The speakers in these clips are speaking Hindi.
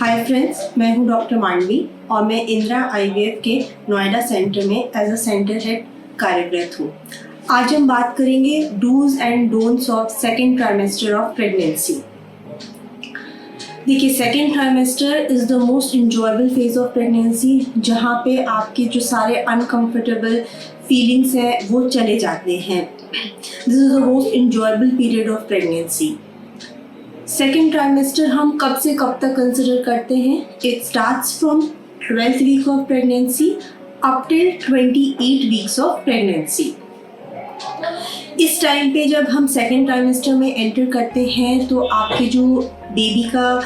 हाय फ्रेंड्स, मैं हूं डॉक्टर मांडवी और मैं इंदिरा आईवीएफ के नोएडा सेंटर में एज अ सेंटर हेड कार्यरत हूं। आज हम बात करेंगे dos and don'ts of second trimester of pregnancy. देखिए, second trimester is the most enjoyable phase of pregnancy, जहाँ पे आपके जो सारे अनकम्फर्टेबल फीलिंग्स हैं वो चले जाते हैं। This is the most enjoyable period of pregnancy. Second trimester हम कब से कब तक कंसिडर करते हैं? It starts from 12th week of pregnancy up till 28 weeks of pregnancy. इस टाइम पे जब हम सेकेंड ट्राइमेस्टर में एंटर करते हैं तो आपके जो बेबी का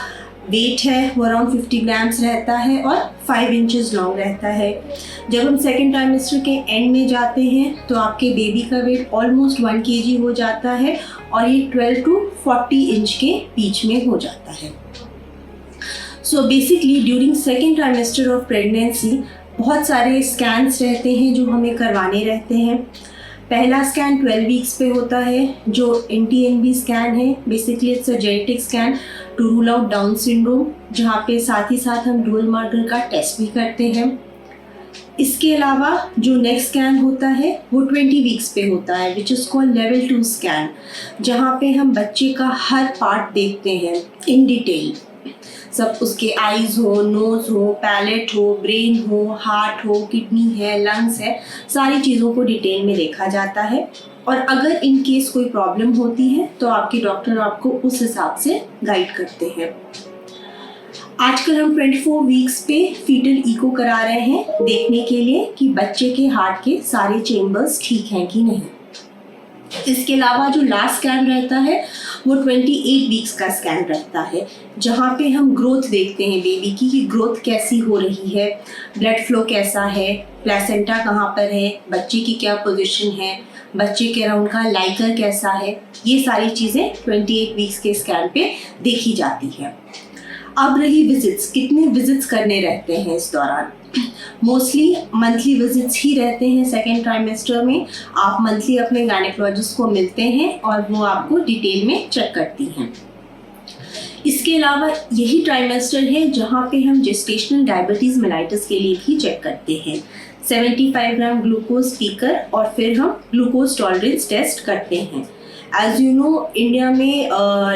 वेट है वो अराउंड 50 ग्राम्स रहता है और 5 इंचेस लॉन्ग रहता है। जब हम सेकेंड ट्राइमेस्टर के एंड में जाते हैं तो आपके बेबी का वेट ऑलमोस्ट 1 kg हो जाता है और ये 12 to 40 इंच के बीच में हो जाता है। So basically during second trimester of pregnancy बहुत सारे स्कैन्स रहते हैं जो हमें करवाने रहते हैं। पहला स्कैन 12 वीक्स पे होता है जो NT-NB स्कैन है। Basically it's a genetic scan to rule out Down syndrome, जहाँ पे साथ ही साथ हम डुअल मार्कर का टेस्ट भी करते हैं। इसके अलावा जो नेक्स्ट स्कैन होता है वो 20 वीक्स पे होता है, which is called level 2 scan, जहाँ पे हम बच्चे का हर पार्ट देखते हैं इन डिटेल। सब उसके आईज हो, नोज़ हो, पैलेट हो, ब्रेन हो, हार्ट हो, किडनी है, लंग्स है, सारी चीज़ों को डिटेल में देखा जाता है। और अगर इन केस कोई प्रॉब्लम होती है तो आपके डॉक्टर आपको उस हिसाब से गाइड करते हैं। आजकल हम 24 वीक्स पे फीटल इको करा रहे हैं देखने के लिए कि बच्चे के हार्ट के सारे चेम्बर्स ठीक हैं कि नहीं। इसके अलावा जो लास्ट स्कैन रहता है वो 28 वीक्स का स्कैन रहता है, जहाँ पे हम ग्रोथ देखते हैं बेबी की कि ग्रोथ कैसी हो रही है, ब्लड फ्लो कैसा है, प्लेसेंटा कहाँ पर है, बच्चे की क्या पोजीशन है, बच्चे के अराउंड का लाइकर कैसा है, ये सारी चीज़ें 28 वीक्स के स्कैन पे देखी जाती है। अब रही विजिट्स, कितने विजिट्स करने रहते हैं इस दौरान? मोस्टली मंथली विजिट्स ही रहते हैं सेकेंड ट्राइमेस्टर में। आप मंथली अपने गायनेकोलॉजिस्ट को मिलते हैं और वो आपको डिटेल में चेक करती हैं। इसके अलावा यही ट्राइमेस्टर है जहाँ पे हम जेस्टेशनल डायबिटीज़ मेलाइटिस के लिए भी चेक करते हैं। 75 ग्राम ग्लूकोज पीकर और फिर हम ग्लूकोज टॉलरेंस टेस्ट करते हैं। एज यू नो, इंडिया में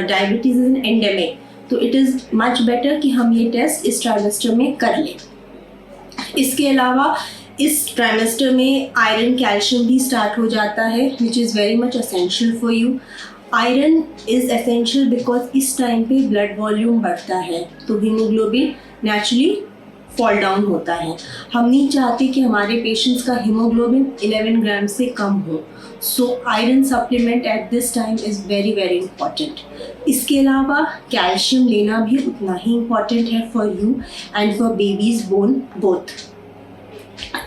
डायबिटीज़ इज एन एंडेमिक, तो इट इज़ मच बेटर कि हम ये टेस्ट इस ट्राइमेस्टर में कर लें। इसके अलावा इस ट्राइमेस्टर में आयरन कैल्शियम भी स्टार्ट हो जाता है, which is very much essential for you. Iron is essential because इस टाइम पे ब्लड वॉल्यूम बढ़ता है तो हीमोग्लोबिन नेचुरली फॉल डाउन होता है। हम नहीं चाहते कि हमारे पेशेंट्स का हीमोग्लोबिन 11 ग्राम से कम हो, so iron supplement at this time is very very important. इसके अलावा कैल्शियम लेना भी उतना ही इम्पॉर्टेंट है for you and for babies bone both.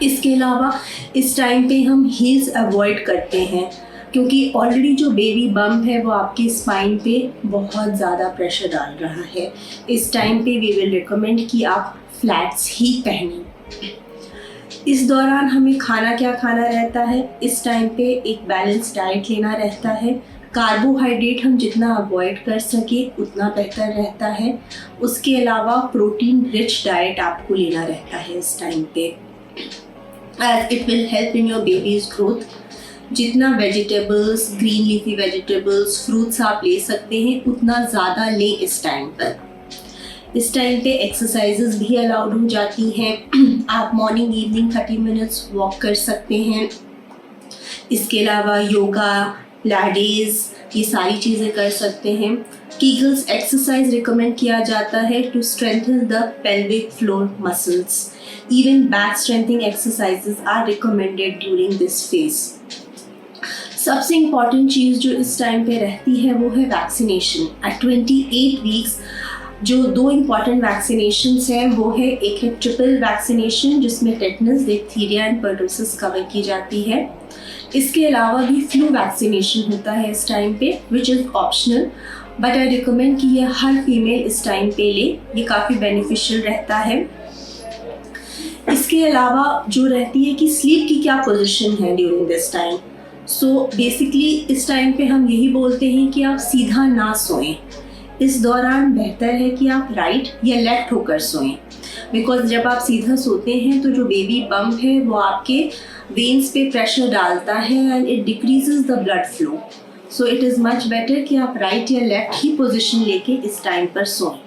इसके अलावा इस टाइम पे हम हील्स अवॉइड करते हैं क्योंकि ऑलरेडी जो बेबी बम्प है वो आपके स्पाइन पे बहुत ज़्यादा प्रेशर डाल रहा है। इस टाइम पे वी विल रिकमेंड कि आप फ्लैट्स ही पहनें। इस दौरान हमें खाना क्या खाना रहता है? इस टाइम पे एक बैलेंस डाइट लेना रहता है। कार्बोहाइड्रेट हम जितना अवॉइड कर सके उतना बेहतर रहता है। उसके अलावा प्रोटीन रिच डाइट आपको लेना रहता है इस टाइम पे, as it will help in your baby's growth. जितना vegetables, green leafy vegetables, fruits आप ले सकते हैं उतना ज़्यादा लें इस टाइम पर। इस टाइम पे एक्सरसाइजेस भी अलाउड हो जाती हैं। आप मॉर्निंग इवनिंग 30 मिनट्स वॉक कर सकते हैं। इसके अलावा योगा, पिलाटेस, ये सारी चीज़ें कर सकते हैं। कीगल्स एक्सरसाइज रिकमेंड किया जाता है to strengthen the pelvic floor muscles. Even back strengthening exercises are recommended during this phase. सबसे इम्पॉर्टेंट चीज़ जो इस टाइम पे रहती है वो है वैक्सीनेशन। एट 28 वीक्स जो 2 इम्पॉर्टेंट वैक्सीनेशंस हैं वो है, एक है ट्रिपल वैक्सीनेशन जिसमें tetanus, diphtheria and pertussis cover की जाती है। इसके अलावा भी फ्लू वैक्सीनेशन होता है इस टाइम पे, which is optional, but I recommend कि ये हर फीमेल इस टाइम पे ले, ये काफ़ी बेनिफिशियल रहता है। इसके अलावा जो रहती है कि स्लीप की क्या पोजीशन है during this time. So basically इस टाइम पे हम यही बोलते हैं कि आप सीधा ना सोएं। इस दौरान बेहतर है कि आप राइट या लेफ्ट होकर सोएं, बिकॉज जब आप सीधा सोते हैं तो जो बेबी बम्प है वो आपके वेन्स पे प्रेशर डालता है and it decreases the blood flow. So it is much better कि आप राइट या लेफ्ट ही पोजीशन लेके इस टाइम पर सोएं।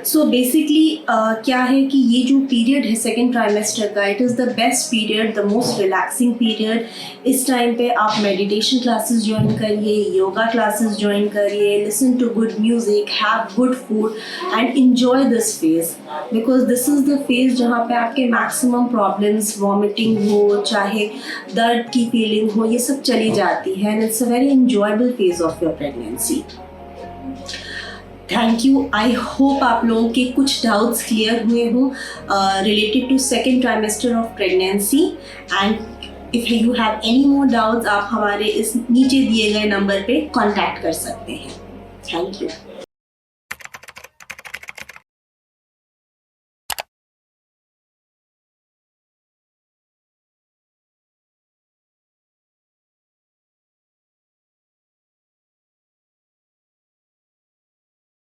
सो बेसिकली क्या है कि ये जो पीरियड है सेकेंड ट्राइमेस्टर का, it is the best period, the most relaxing period. इस टाइम पे आप मेडिटेशन क्लासेस ज्वाइन करिए, योगा क्लासेस ज्वाइन करिए, listen to good music, have good food and enjoy this phase, because this is the phase जहाँ पे आपके मैक्सिमम प्रॉब्लम्स, वॉमिटिंग हो, चाहे दर्द की फीलिंग हो, ये सब चली जाती है and it's a very enjoyable phase of your pregnancy. Thank you. I hope आप लोगों के कुछ डाउट्स क्लियर हुए हों related to second trimester of pregnancy, and if you have any more doubts आप हमारे इस नीचे दिए गए नंबर पे कांटेक्ट कर सकते हैं। Thank you.